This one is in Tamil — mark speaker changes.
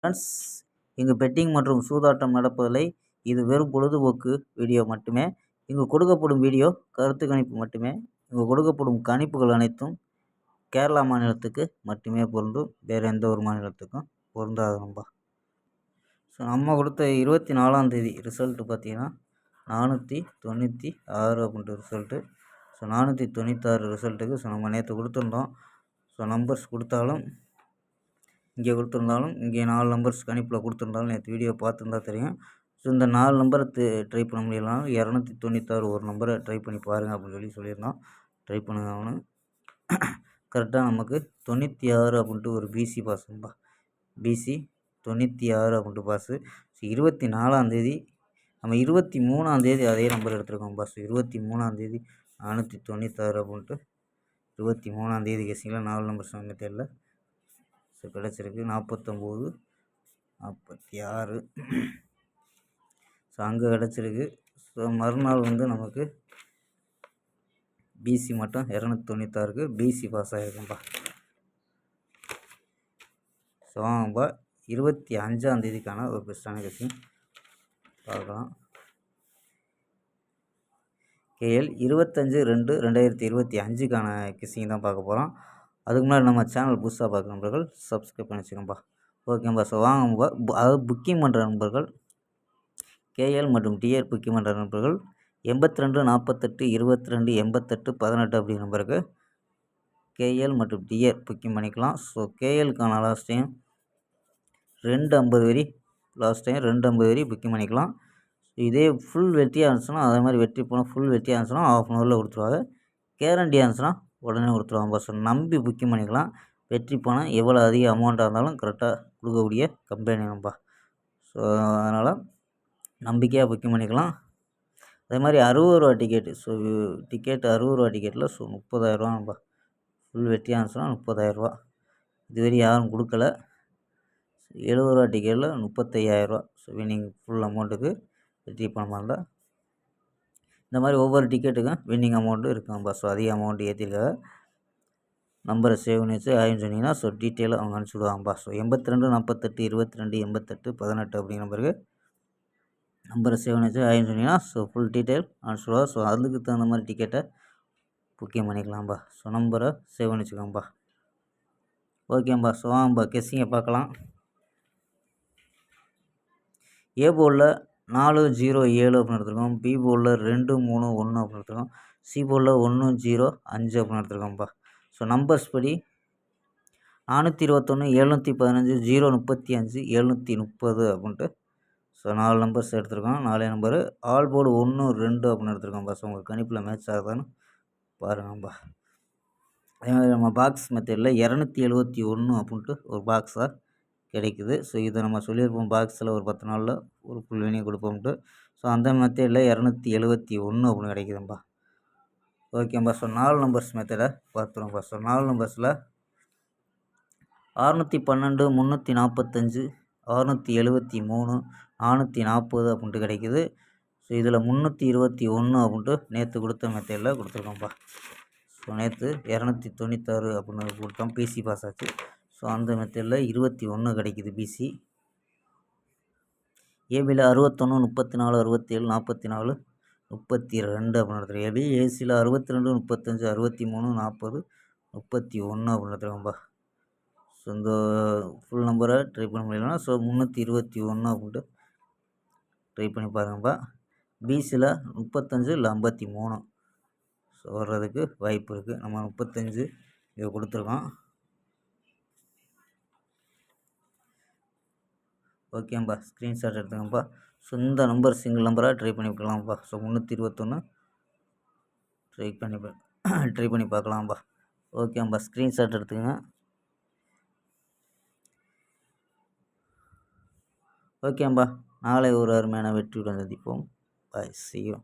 Speaker 1: ஃப்ரெண்ட்ஸ், இங்கு பெட்டிங் மற்றும் சூதாட்டம் நடப்பதில்லை. இது வெறும் பொழுதுபோக்கு வீடியோ மட்டுமே. இங்கு கொடுக்கப்படும் வீடியோ கருத்து கணிப்பு மட்டுமே. இங்கு கொடுக்கப்படும் கணிப்புகள் அனைத்தும் கேரளா மாநிலத்துக்கு மட்டுமே பொருந்தும். வேறு எந்த ஒரு மாநிலத்துக்கும் பொருந்தாது நண்பா. ஸோ நம்ம கொடுத்த 24ஆம் தேதி ரிசல்ட்டு பார்த்தீங்கன்னா 496 அப்படின்ட்டு ரிசல்ட்டு. ஸோ 496 ரிசல்ட்டுக்கு நம்ம நேற்று கொடுத்துருந்தோம். ஸோ நம்பர்ஸ் கொடுத்தாலும் இங்கே கொடுத்துருந்தாலும் இங்கே 4 நம்பர்ஸ் கணிப்பில் கொடுத்துருந்தாலும் நேற்று வீடியோ பார்த்துருந்தா தெரியும். ஸோ இந்த 4 நம்பரை ட்ரை பண்ண முடியலனாலும் 296 ஒரு நம்பரை ட்ரை பண்ணி பாருங்கள் அப்படின்னு சொல்லியிருந்தோம். ட்ரை பண்ணுங்க. அவனு கரெக்டாக நமக்கு 96 அப்படின்ட்டு ஒரு பிசி பாஸும்பா. பிசி 96 அப்படின்ட்டு பாஸு. ஸோ 24ஆம் தேதி நம்ம 23ஆம் தேதி அதே நம்பர் எடுத்துருக்கோம் பாஸ். 23ஆம் தேதி 496 அப்படின்ட்டு 23ஆம் தேதி கேசிங்கில் 4 நம்பர் சொன்ன தெரியல. ஸோ கிடச்சிருக்கு 49 46. ஸோ அங்கே கிடச்சிருக்கு. ஸோ மறுநாள் நமக்கு பிசி மட்டும் 296க்கு பிசி பாஸ் ஆகிருக்கும்பா. ஸோ வாங்கப்பா 25ஆம் தேதிக்கான ஒரு பெஸ்ட்டான கெஸ்ஸிங் பார்க்கலாம். கேஎல் 25/2/2025க்கான கெஸ்ஸிங் தான் பார்க்க போகிறோம். அதுக்கு முன்னாடி நம்ம சேனல் புதுசாக பார்க்குற நண்பர்கள் சப்ஸ்கிரைப் பண்ணி வச்சுக்கோம்பா. ஓகேம்பா. ஸோ வாங்கப்பா. அதாவது புக்கிங் பண்ணுற நண்பர்கள் கேஎல் மற்றும் டிஆர் புக்கிங் பண்ணுற நண்பர்கள் 82 48 22 88 18 அப்படி நம்பருக்கு கேஎல் மற்றும் டிஆர் புக்கிங் பண்ணிக்கலாம். ஸோ கேஎல்க்கான லாஸ்ட் டைம் 250 வரி புக்கிங் பண்ணிக்கலாம். இதே ஃபுல் வெற்றியாக இருந்துச்சுன்னா அதே மாதிரி வெற்றி போனால் ஃபுல் வெற்றியாக இருந்துச்சுன்னா ½ அன் ஹவரில் கொடுத்துருவாங்க. கேரண்டியாக இருந்துச்சுன்னா உடனே கொடுத்துருவாங்க. ஸோ நம்பி புக்கிங் பண்ணிக்கலாம். வெற்றி போனால் எவ்வளோ அதிக அமௌண்ட்டாக இருந்தாலும் கரெக்டாக கொடுக்கக்கூடிய கம்பெனி நம்பா. ஸோ அதனால் நம்பிக்கையாக புக்கிங் பண்ணிக்கலாம். அதே மாதிரி 60 ரூபா டிக்கெட்டு. ஸோ டிக்கெட் 60 ரூபா டிக்கெட்டில் ஸோ 30,000 நம்பா. ஃபுல் வெற்றியாக இருந்துச்சுன்னா 30,000. இதுவரை யாரும் கொடுக்கல. 70 ரூபா டிக்கெட்டில் 35,000. ஸோ வின்னிங் ஃபுல் அமௌண்ட்டுக்கு வெற்றி பணமாக இருந்தால் இந்த மாதிரி ஒவ்வொரு டிக்கெட்டுக்கும் வின்னிங் அமௌண்ட்டு இருக்கும்பா. ஸோ அதிக அமௌண்ட் ஏற்றிருக்காங்க. நம்பரை சேவ் பண்ணி வச்சு ஆயின்னு சொன்னீங்கன்னா ஸோ டீட்டெயிலாக அவங்க அனுப்பிச்சுடுவாங்கப்பா. ஸோ 82 48 22 88 18 அப்படிங்கிற நம்பருக்கு நம்பரை சேவ் பண்ணி வச்சு ஆயின்னு சொன்னீங்கன்னா ஸோ ஃபுல் டீட்டெயில் அனுப்பிச்சுடுவாங்க. ஸோ அதுக்கு தகுந்த மாதிரி டிக்கெட்டை புக்கிங் பண்ணிக்கலாம்ப்பா. ஸோ நம்பரை சேவ் பண்ணி வச்சுக்கோங்கப்பா. ஓகேம்பா. ஸோ வாங்கப்பா கெஸ்ஸிங்கை பார்க்கலாம். ஏ போர்டில் 407 அப்படின்னு எடுத்துருக்கோம். பி போர்டில் 231 அப்படின்னு எடுத்துருக்கோம். சி போர்டில் 105 அப்படின்னு எடுத்துருக்கோம்ப்பா. ஸோ நம்பர்ஸ் படி 421 715 035 730 அப்படின்ட்டு ஸோ 4 நம்பர்ஸ் எடுத்துருக்கோம். 4 நம்பரு ஆல் போர்டு 1 2 அப்படின்னு எடுத்துருக்கோம்ப்பா. ஸோ உங்கள் கணிப்பில் மேட்ச் ஆகுதான்னு பாருங்கப்பா. அதே மாதிரி நம்ம பாக்ஸ் மெத்தடில் 271 அப்படின்ட்டு ஒரு பாக்ஸாக கிடைக்குது. ஸோ இதை நம்ம சொல்லியிருப்போம் பாக்ஸில் ஒரு 10 நாளில் ஒரு ஃபுல் வினிங் கொடுப்போம்ட்டு. ஸோ அந்த மெத்தடில் 271 அப்படின்னு கிடைக்குதும்பா. ஓகேம்பா. ஸோ 4 நம்பர்ஸ் மெத்தடை பார்த்துருவோம்ப்பா. ஸோ 4 நம்பர்ஸில் 612 345 673 440 அப்படின்ட்டு கிடைக்குது. ஸோ இதில் 321 அப்படின்ட்டு நேற்று கொடுத்த மெத்தடில் கொடுத்துருக்கோம்ப்பா. ஸோ நேற்று 296 அப்படின்னு கொடுத்தோம். பிசி பாஸ் ஆச்சு. ஸோ அந்த மெத்தடில் 21 கிடைக்குது பிசி. ஏபியில் 61 34 67 44 32 அப்படின்னு எடுத்துருக்கோம். ஏபி ஏசியில் 62 35 63 40 31 அப்படின்னு எடுத்துருக்கோம்ப்பா. ஸோ இந்த ஃபுல் நம்பரை ட்ரை பண்ண முடியலன்னா ஸோ 321 அப்படின்ட்டு ட்ரை பண்ணி பாருங்கப்பா. பிசியில் 35 இல்லை 53 ஸோ வர்றதுக்கு வாய்ப்பு இருக்குது. நம்ம 35 இதை கொடுத்துருக்கோம். ஓகேம்பா. ஸ்க்ரீன்ஷாட் எடுத்துங்கப்பா. ஸோ இந்த நம்பர் சிங்கிள் நம்பராக ட்ரை பண்ணி பார்க்கலாம்ப்பா. ஸோ 321 ட்ரை பண்ணி பார்க்கலாம்ப்பா. ஓகேம்பா. ஸ்க்ரீன்ஷாட் எடுத்துக்கங்க. ஓகேம்பா. நாளை ஒரு அருமையான வெற்றியுடன் சந்திப்போம். பாய். See you.